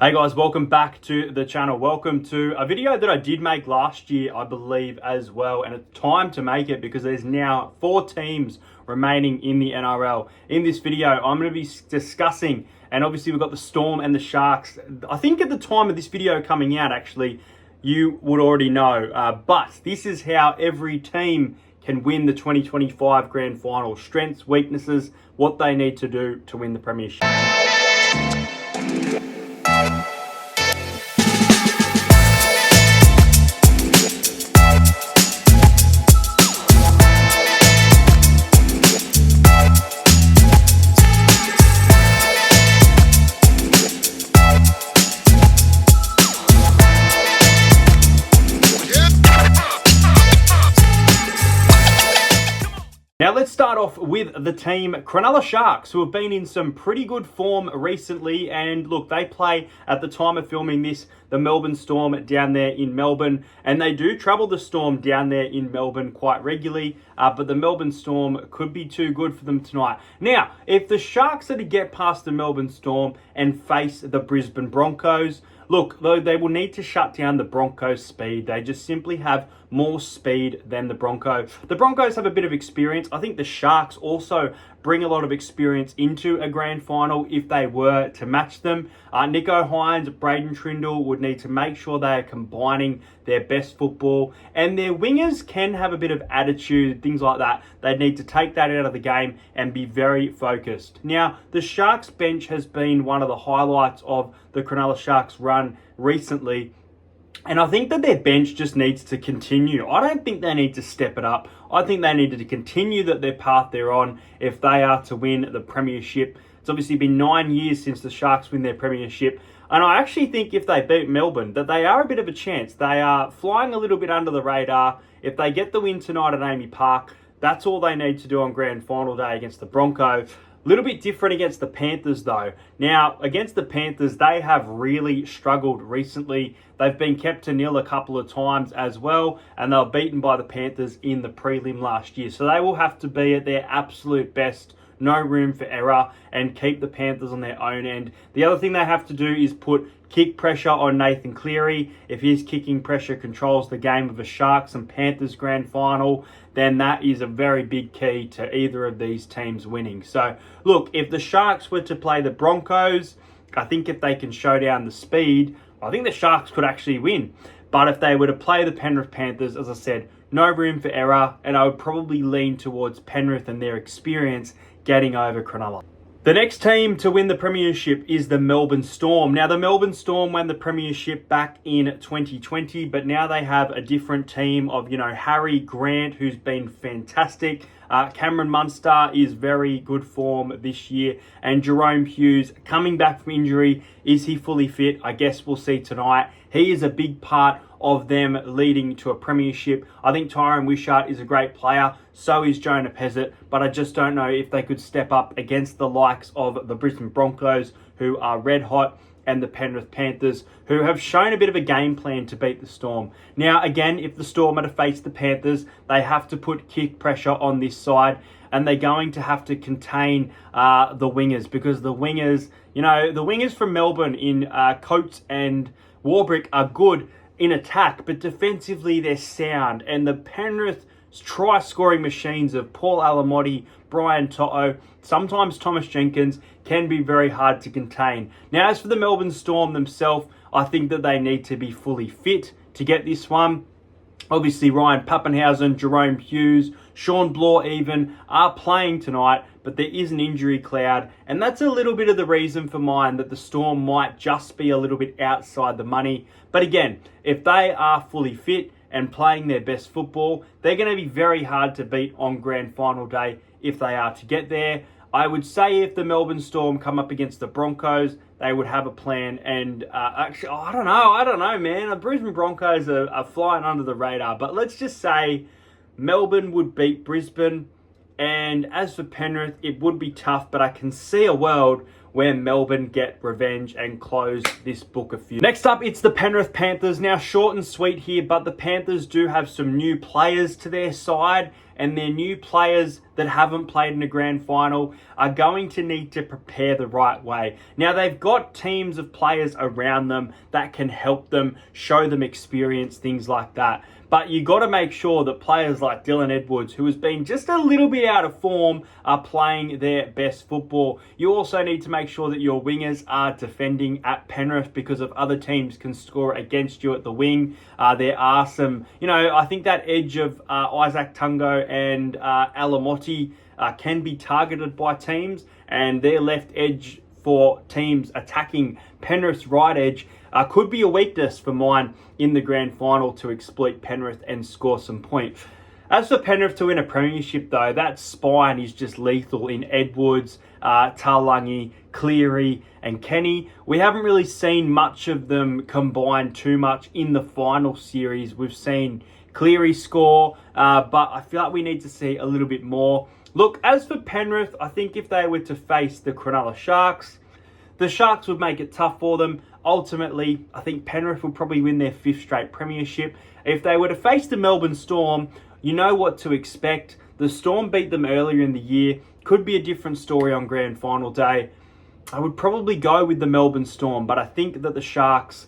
Hey guys, welcome back to the channel. Welcome to a video that I did make last year, I believe, as well. And it's time to make it because there's now 4 teams remaining in the NRL. In this video, I'm going to be discussing, and obviously we've got the Storm and the Sharks. I think at the time of this video coming out, actually, you would already know. But this is how every team can win the 2025 Grand Final. Strengths, weaknesses, what they need to do to win the Premiership. Now let's start off with the team Cronulla Sharks, who have been in some pretty good form recently. And look, they play, at the time of filming this, the Melbourne Storm down there in Melbourne. And they do trouble the Storm down there in Melbourne quite regularly. But the Melbourne Storm could be too good for them tonight. Now, if the Sharks are to get past the Melbourne Storm and face the Brisbane Broncos, look, though, they will need to shut down the Broncos' speed. They just simply have more speed than the Broncos. The Broncos have a bit of experience. I think the Sharks also bring a lot of experience into a grand final if they were to match them. Nico Hines, Braden Trindle would need to make sure they are combining their best football. And their wingers can have a bit of attitude, things like that. They need to take that out of the game and be very focused. Now, the Sharks bench has been one of the highlights of the Cronulla Sharks run recently. And I think that their bench just needs to continue. I don't think they need to step it up. I think they need to continue their path they're on if they are to win the Premiership. It's obviously been 9 years since the Sharks win their Premiership. And I actually think if they beat Melbourne, that they are a bit of a chance. They are flying a little bit under the radar. If they get the win tonight at Amy Park, that's all they need to do on Grand Final Day against the Broncos. A little bit different against the Panthers, though. Now, against the Panthers, they have really struggled recently. They've been kept to nil a couple of times as well, and they were beaten by the Panthers in the prelim last year. So they will have to be at their absolute best, no room for error, and keep the Panthers on their own end. The other thing they have to do is put kick pressure on Nathan Cleary. If his kicking pressure controls the game of a Sharks and Panthers grand final, then that is a very big key to either of these teams winning. So, look, if the Sharks were to play the Broncos, I think if they can show down the speed, I think the Sharks could actually win. But if they were to play the Penrith Panthers, as I said, no room for error, and I would probably lean towards Penrith and their experience getting over Cronulla. The next team to win the Premiership is the Melbourne Storm. Now, the Melbourne Storm won the Premiership back in 2020, but now they have a different team of, Harry Grant, who's been fantastic. Cameron Munster is very good form this year. And Jerome Hughes coming back from injury. Is he fully fit? I guess we'll see tonight. He is a big part of them leading to a Premiership. I think Tyrone Wishart is a great player. So is Jonah Pezzett. But I just don't know if they could step up against the likes of the Brisbane Broncos, who are red hot, and the Penrith Panthers, who have shown a bit of a game plan to beat the Storm. Now, again, if the Storm are to face the Panthers, they have to put kick pressure on this side, and they're going to have to contain the wingers, because the wingers, the wingers from Melbourne in Coates and Warbrick are good in attack, but defensively they're sound. And the Penrith try-scoring machines of Paul Alamotti, Brian To'o, sometimes Thomas Jenkins, can be very hard to contain. Now, as for the Melbourne Storm themselves, I think that they need to be fully fit to get this one. Obviously, Ryan Pappenhausen, Jerome Hughes, Sean Bloor even are playing tonight, but there is an injury cloud, and that's a little bit of the reason for mine that the Storm might just be a little bit outside the money. But again, if they are fully fit and playing their best football, they're going to be very hard to beat on Grand Final Day if they are to get there. I would say if the Melbourne Storm come up against the Broncos, they would have a plan. And actually, I don't know, man. The Brisbane Broncos are flying under the radar. But let's just say Melbourne would beat Brisbane. And as for Penrith, it would be tough, but I can see a world where Melbourne get revenge and close this book of feud. Next up, it's the Penrith Panthers. Now, short and sweet here, but the Panthers do have some new players to their side. and their new players that haven't played in a grand final are going to need to prepare the right way. Now, they've got teams of players around them that can help them, show them experience, things like that. But you got to make sure that players like Dylan Edwards, who has been just a little bit out of form, are playing their best football. You also need to make sure that your wingers are defending at Penrith, because if other teams can score against you at the wing, there are some, I think that edge of Isaac Tungo and Alamotti can be targeted by teams, and their left edge for teams attacking Penrith's right edge could be a weakness for mine in the grand final to exploit Penrith and score some points. As for Penrith to win a premiership, though, that spine is just lethal in Edwards, Talangi, Cleary and Kenny. We haven't really seen much of them combine too much in the final series. We've seen Cleary score, but I feel like we need to see a little bit more. Look, as for Penrith, I think if they were to face the Cronulla Sharks, the Sharks would make it tough for them. Ultimately, I think Penrith will probably win their 5th straight premiership. If they were to face the Melbourne Storm, you know what to expect. The Storm beat them earlier in the year. Could be a different story on grand final day. I would probably go with the Melbourne Storm, but I think that the Sharks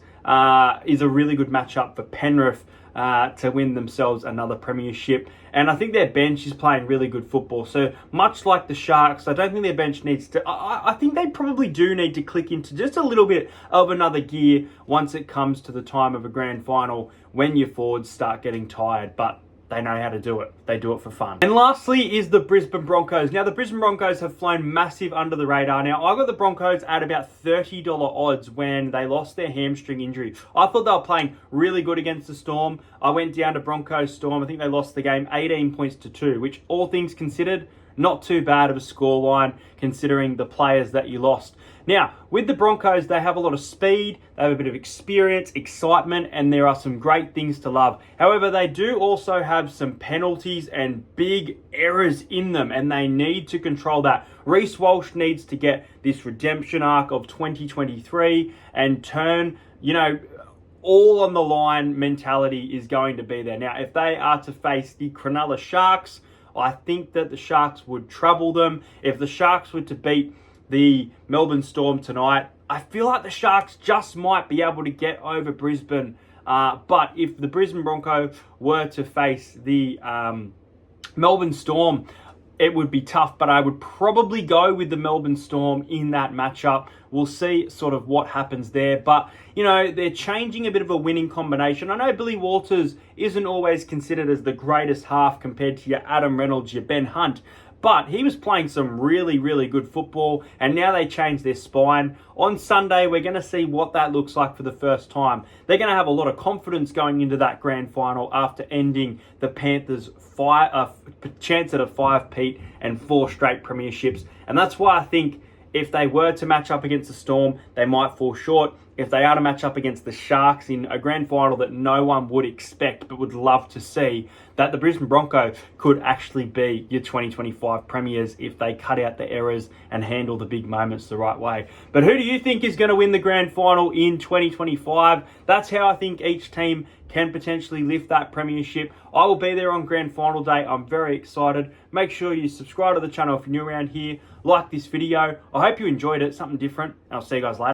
is a really good matchup for Penrith to win themselves another premiership. And I think their bench is playing really good football. So much like the Sharks, I don't think their bench needs to... I think they probably do need to click into just a little bit of another gear once it comes to the time of a grand final, when your forwards start getting tired. But they know how to do it. They do it for fun. And lastly is the Brisbane Broncos. Now, the Brisbane Broncos have flown massive under the radar. Now, I got the Broncos at about $30 odds when they lost their hamstring injury. I thought they were playing really good against the Storm. I went down to Broncos Storm. I think they lost the game 18 points to 2, which, all things considered, not too bad of a scoreline considering the players that you lost. Now, with the Broncos, they have a lot of speed, they have a bit of experience, excitement, and there are some great things to love. However, they do also have some penalties and big errors in them, and they need to control that. Reece Walsh needs to get this redemption arc of 2023 and turn, all on the line mentality is going to be there. Now, if they are to face the Cronulla Sharks, I think that the Sharks would trouble them. If the Sharks were to beat the Melbourne Storm tonight, I feel like the Sharks just might be able to get over Brisbane. But if the Brisbane Broncos were to face the Melbourne Storm, it would be tough, but I would probably go with the Melbourne Storm in that matchup. We'll see sort of what happens there. But, they're changing a bit of a winning combination. I know Billy Walters isn't always considered as the greatest half compared to your Adam Reynolds, your Ben Hunt, but he was playing some really, really good football, and now they changed their spine. On Sunday, we're going to see what that looks like for the first time. They're going to have a lot of confidence going into that grand final after ending the Panthers' chance at a 5-peat and 4 straight premierships. And that's why I think if they were to match up against the Storm, they might fall short. If they are to match up against the Sharks in a grand final that no one would expect but would love to see, that the Brisbane Broncos could actually be your 2025 premiers if they cut out the errors and handle the big moments the right way. But who do you think is going to win the grand final in 2025? That's how I think each team can potentially lift that premiership. I will be there on grand final day. I'm very excited. Make sure you subscribe to the channel if you're new around here. Like this video. I hope you enjoyed it. Something different. I'll see you guys later.